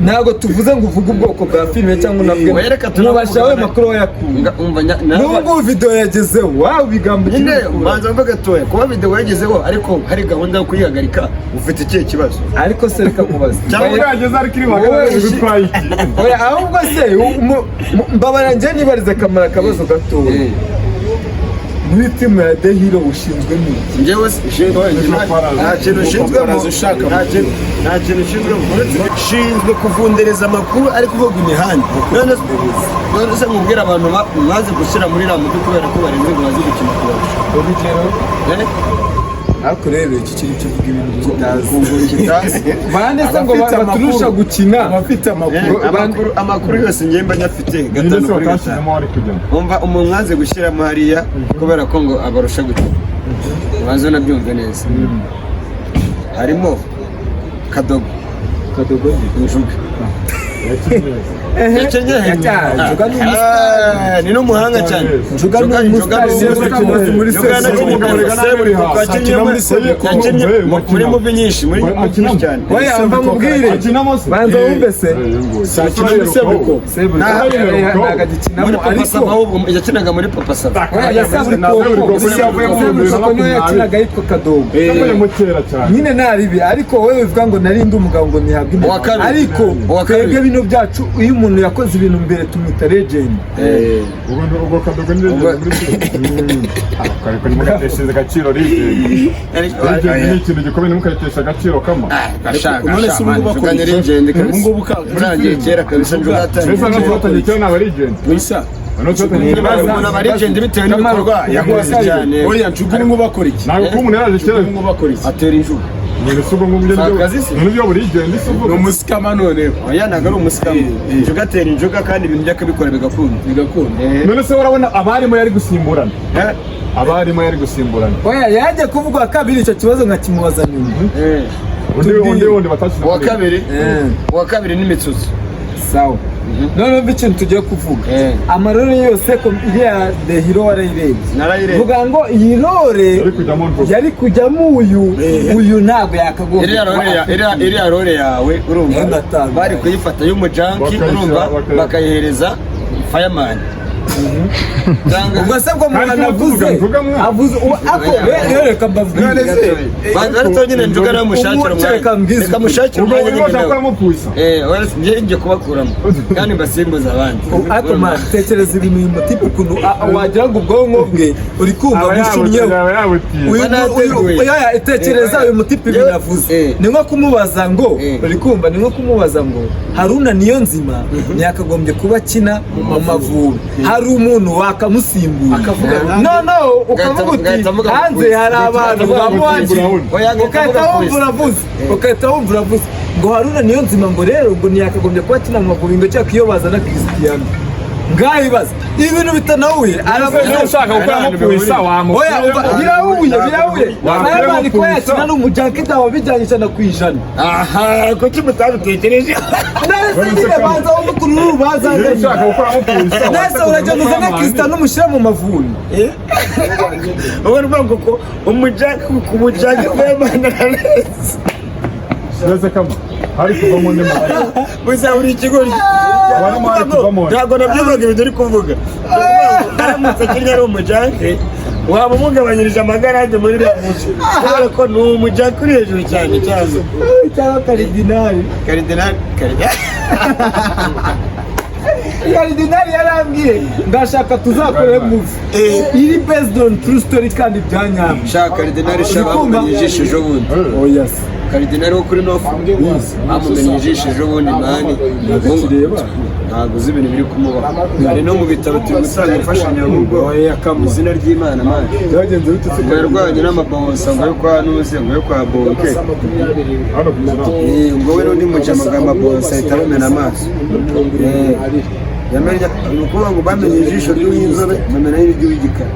ntabwo tuvuze ngo uvuge ubwoko bwa filime cyangwa unabwe mubasha we makuru wayakunga n'ubwo video yagezeho wawe bigambo nyine banza mvuga gatoya kuba video yagezeho ariko hari gahunda yo kuyihagarika ufite ikihe kibazo ariko se reka mubaze cyangwa yageze ari kiri bagaraje gutwaye iki oya ahubwo se mbabara nje nibarize kamara kabazo gatoya muri timu ya The Hero ushinzwe n'iki njyewe ushinzwe nta kintu ushinzwe nta kintu ushinzwe kuvundereza amakuru ari kuvuga imihanda none se mubwira abantu mwaze gushyira muri ramudu kubera ko barenze ngo bazi gukina urugero ariko rero iki kintu kivuga ibintu kitazi bande se ngo baturusha gukina abafite amakuru yose ngiye mba nyafite gatanu kuri gatanu umva umuntu mwaze gushyiramo hariya kubera ko ngo abarusha gukina bazo nabyumve neza harimo kadogo njuga ni n'umuhanga cyane njuga muri muvi nyinshi muri cyane wayamba mubwire banza wumve se yakinaga muri papa sava yakinaga yitwa kadogo nyine naribi ariko wowe uvuga ngo nari ndi umugabo ngo ntihabwe ariko twebwe bino byacu iyo umuntu yakoze ibintu mbere tumwita legend ubwo kadogo ni legend ariko nimukatesheje agaciro legend ni ikintu gikomeye nimukatesha agaciro kama none se ubu bakora legend kandi ngubu karangiye kera kabisa njuga atanye n'abatanye cyane aba legend wisa umuntu aba legend bitewe n'ibikorwa yakoze cyane oya njuga ngo bakora iki ntabwo ko umuntu yaraje kera ngo bakora iki atera injuga Nisugo ngumye n'ibyo buri gihe ndisugo no musikama none oya naga ari umusikama njuga atera injuga kandi ibintu byakabikora bigakunda none se warabona abarimo yari gusimburana abarimo yari gusimburana oya yaje kuvuga kabiri icyo kibazo nka kimubaza nyuma undi batashije uwa kabiri n'imitsutsi sawa none ikintu tugiye kuvuga amarore yose ko iriya The Hero warayirebye vuga ngo iyi rore yari kujyamo uyu ntabwo yakagomba iriya rore yawe urumva bari kuyifata y'umujanki urumva bakayihereza fireman ubwo se bwo mwana avuze reka mbavuge banza nyine njuga nawe mushakira reka mushakira umwanya nyine ngiye kubakuramo kandi mbasimbuza abandi ariko man tekereza ibintu uyu mutipe ukuntu wagira ngo ubwonko bwe uri kumva bushumyeho tekereza uyu mutipe ibintu avuze ni nko kumubaza ngo uri kumva ni nko kumubaza ngo Haruna Niyonzima ntiyakagombye kuba akina mu Mavubi hari umuntu wakamusimbura no ukavuga uti hanze hari abantu bamuwangiye ukahita wumva uravuze ngo Haruna Niyonzima ngo rero ngo ntiyakagombye kuba akina mu Mavubi ngo cyangwa iyo bazana Cristiano ngahibaza ibintu bitanahuye arashaka gukoramo kuisa oya birahuye abandi ko yakina n'umujanki dawa bijyanye cyane ku ijana aha ko kimutadutekereje nese banza umukuru bazanga arashaka gukoramo kuisa nese urajya muzana Cristiano mushyira mu Mavubi ubona ko umujanki ku mujanki w'Imana nese kama hari kuvamo ndimo gusa uri ikigori ntabwo nabyukaga ibintu uri kuvuga aramutse akiri ari umujanki waba umugabanyirije amagarage muri iriya munsi kubera ko ni umujanki uri hejuru cyane cyangwa karidinari yarambwiye ndashaka tuzakore movie iri based on true story kandi byanyama shaka karidinari shabamumenye ijisho ejo bundi oya karidinari wo kuri nofu bamumenye ijisho ejo bundi mani ntabwo uzi ibintu biri kumubaho hari no mu bitaro turi gutanga imfashanyarugo mu izina ry'Imana mani ngo yarwanye n'amabonsa ngo yo kwa nuze ngo yo kwa bonke ngo we n'undi mujama bw'amabonsa ahita bamena amaso yamenye ni ukuvuga ngo bamenye ijisho ry'inzobe bamena n'iry'igikara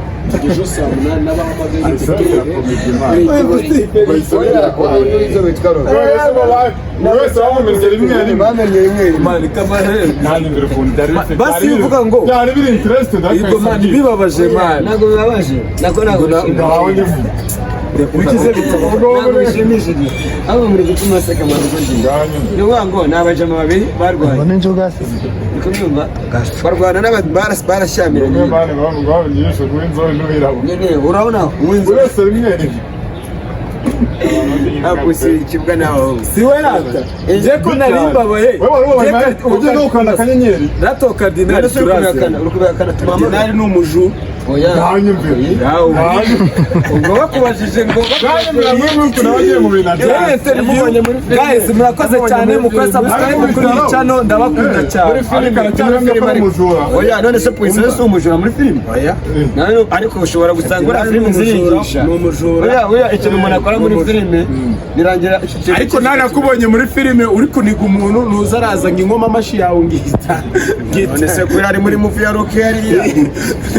basi uvuga ngo bibabaje ntabwo bibabaje ntabwo bishimishije ahubwo muri gutuma aseka mu rugo ndi ni ukuvuga ngo ni abajama babiri barwaye uri kubyumva barwana barashyamiranye urabona uw'inzobe ntabwo si ikibwa nawe si we rata je ko narimbabaye ugenda ukanda akanyenyeri rato kardinali urukubihakana kardinali ni umuju ubwo bakubajije ngo guys murakoze cyane mukora subscribe kuri iyi channel ndabakunda cyane oya none se Puissance si umujura muri filime ariko ushobora gusanga uriya filime zirigisha oya ikintu umuntu akora muri filime birangira ariko narakubonye muri filime uri kuniga umuntu nuza araza ngo ingoma amashi yawe ngihita none se kubera ari muri movie ya Rocky hariya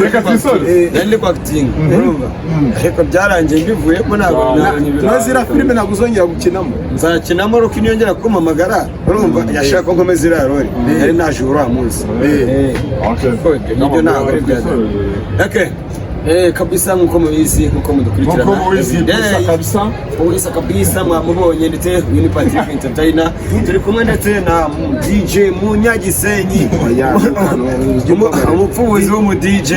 reka twisore ndi acting urumva ariko byarangiye mbivuyemo ntabwo nazira filime ntabwo uzongera gukinamo nzakinamo Rocky niyongera kumamagara urumva yashaka ko nkomeza iriya role yari naje uriya munsi nibyo ntabwo ari byaza kabisa nkuko mubizi nkuko mudukurikirana kabisa kabisa mwamubonye ndetse uyu ni Patrick Entertainer turi kumwe ndetse na DJ Munyagisenyi umupfubuzi w'umu DJ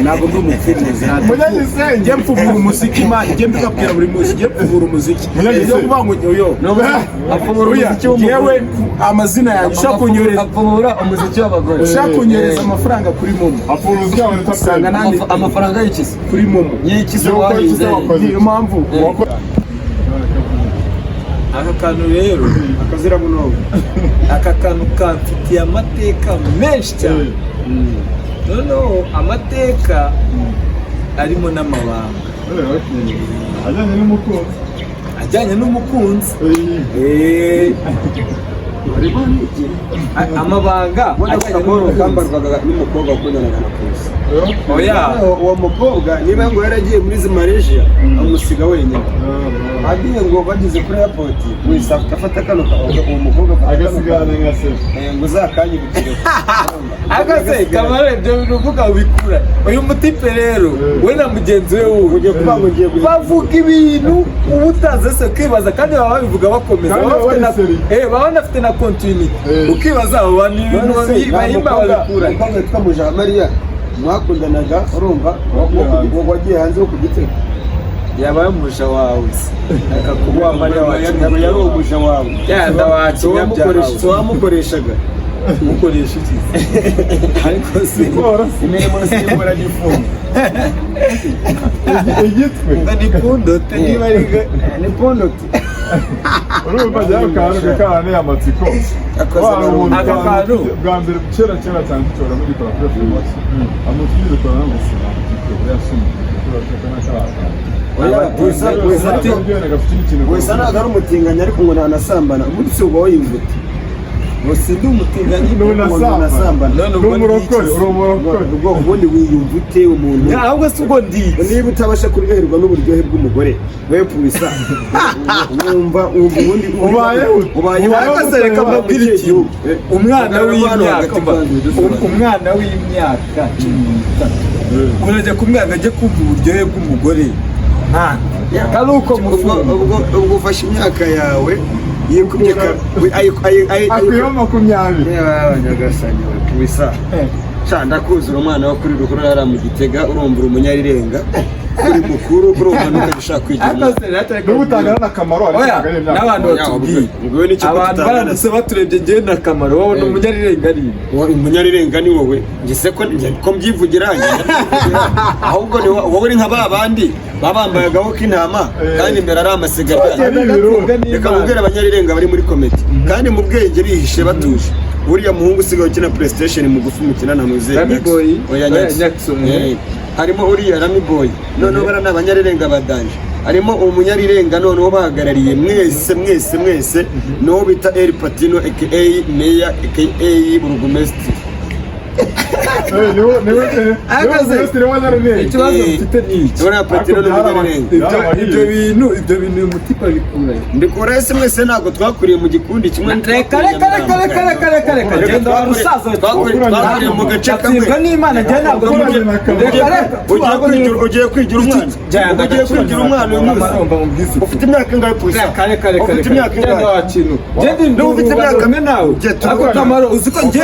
ntabwo ndi umufitness Munyagisenyi njye mfubura umuziki man njye mbikabwira buri munsi njye mfubura umuziki njye kuvuga ngo yo apfubura umuziki w'umugore yewe amazina yanjye ushaka kunyoreza apfubura umuziki w'abagore ushaka kunyoreza amafaranga kuri momo apfubura umuziki wawe usanga nandi amafaranga y'ikizi kuri momo y'ikizi wahize niyo mpamvu aka kantu rero akazira munogo aka kantu kamfitiye amateka menshi cyane noneho amateka arimo n'amabanga ajyanye n'umukunzi amabanga kambarwaga n'umukobwa wakundanaga na polisi oya uwo mukobwa niba ngo yaragiye muri Malaysia amusiga wenyine agiye ngo bageze kuri airport wese afata kano uwo mukobwa agasigana nka se ngo zakanyibukire agase kamare ibyo bivuga ubikura uyu mutipe rero we na mugenzi we ugiye kuba ngo ngiye bavuga ibintu ubutaze se kwibaza kandi baba babivuga bakomeza baba banafite na continuity ukibaza abo bantu bahimba babikura kandi twamuja Maria mwakundanaga urumva wagiye hanze ku gitego yaba yamusha wawe akakuba Maria yari umuja wawe yanda wakinya byawe wamukoreshaga mukoresha iki ariko si imirimo y'isimbura n'ifunga igitwe ni pundote niba ari ni pundote urumva jya ukantu kakane amatsiko aka kantu bwa mbere kera cyane cyora muri kora performance amutire kwa namusina yashimye wesa ntabwo ari umutinganya ariko ngo ntanasambana ubundi si uba wiyumvute gusa ndi umutinganyi ntunasambana n'umurokore ubwo ubundi wiyumvute umuntu ahubwo si ubwo ndi niba utabasha kuryoherwa n'uburyohe bw'umugore we Puissa wumva ubundi ubayeho reka mbabwire ikintu umwana w'imyaka 13 urajya ku mwana ajya kumva uburyohe bw'umugore kandi uko ubwo ufashe imyaka yawe akwiye 20 nyagasani Puissa ndakuzura umwana wo kuri ruhurura yari mu Gitega urumva umunyarirenga uri mukuru urumva nukagishaka kwigira n'ubutangana n'akamaro n'abantu batubwiye abantu baramutse baturebye ngewe n'akamaro wabona umunyarirenga ari umunyarirenga ni wowe ngise ko mbyivugira ahubwo wowe uri nka ba bandi babambaye agaho k'intama kandi imbere ari amasigaga reka mubwire abanyarirenga bari muri komedi kandi mu bwenge bihishe batuje uriya muhungu usigaye ukina PlayStation mugufi mukina na muze harimo uriya Rami Boy noneho bara n'abanyarirenga badanje harimo umunyarirenga noneho bahagarariye mwese no bita El Patino aka Meya aka Burugumesitiri ikibazo mfite ni iki Uriya Petero n'umugererenge. ibyo bintu uyu mutipa bikurayo Mbikurayo se mwese ntabwo twakuriye mu gikundi kimwe. reka genda wa rusaza Twakuriye mu gace kamwe. atsindwa n'Imana njye ntabwo Ugiye kwigira umwana. Ugiye kwigira umwana uyu munsi. Ufite imyaka ingahe pusa? Ufite imyaka ingahe? Genda ufite imyaka mwe nawe ako Kamaro uzi ko njye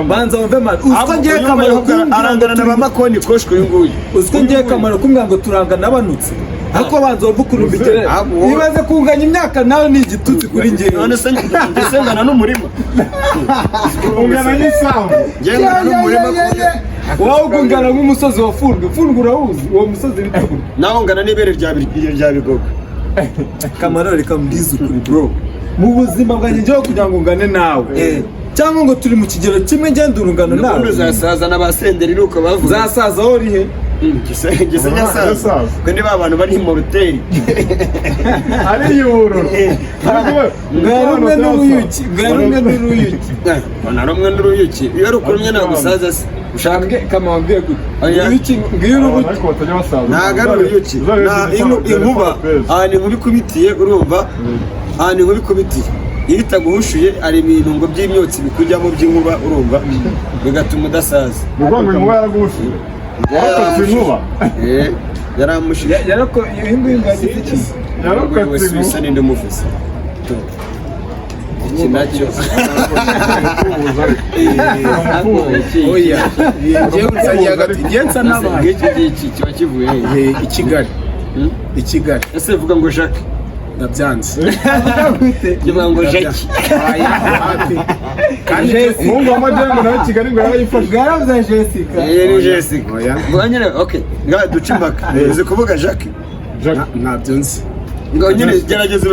banza wumve mara uzi ko njye Kamaro arangana na bamakoni koshwe uyu nguyu. uzi ko njye Kamaro kumbwira ngo turangana abanutse ariko banza wumve ukuntu mbigere nibaze kunganya imyaka nawe ni igitutsi kuri njye none se njye ngana n'umurima. ungana n'isambu Ngana n'umurima. wowe ugungana nk'umusozi wa Fundwe urawuzi uwo musozi witwa Naho ngana n'ibere rya Bigogo. Kamaro reka mbwize ukuri bro mu buzima bwanjye njyewe kugira ngo ngane nawe cyangwa ngo turi mu kigero kimwe ngenda urungano nawe Nukundi uzasaza n'abasenderi nuko bavuga. zasaza aho rihe Gise nyasaza. Kandi ba bantu bari mu ruteri. ari yuro bwarumwe n'uruyuki Bana rumwe n'uruyuki. Iyo rukurumye nagusaza se. ushaka Kamaro mbwiye gute Oya. uruyuki mbwiye urubuto ariko batajya basaza Ntago ari uruyuki. Inkuba ahantu inkuru ikubitiye urumva ahantu inkuru ikubitiye iyo itaguhushuye hari ibintu ngo by'imyotsi bikujyamo by'inkuba urumva bigatuma udasaza. urwango inkuba yaragushuye warakatse inkuba Yaramushije. yarako iyi nguyu ngagize iki yarakatse Wese inkuba ninde muvuze. Iki nacyo. oya njyewe nsangiye hagati njyewe nsa n'abantu Iki kiba kivuye he? i Kigali Ese vuga ngo Jacques. ndabyanze Vuga ngo Jacques. kandi umuhungu wa majengo nawe Kigali ngo yarayifashe yaravuze Jessica Ni Jessica. Oya. Ngo nyine okay. Nga duce impaka. Uzi kuvuga Jacques. Jacques ntabyo nzi Ngo nyine gerageza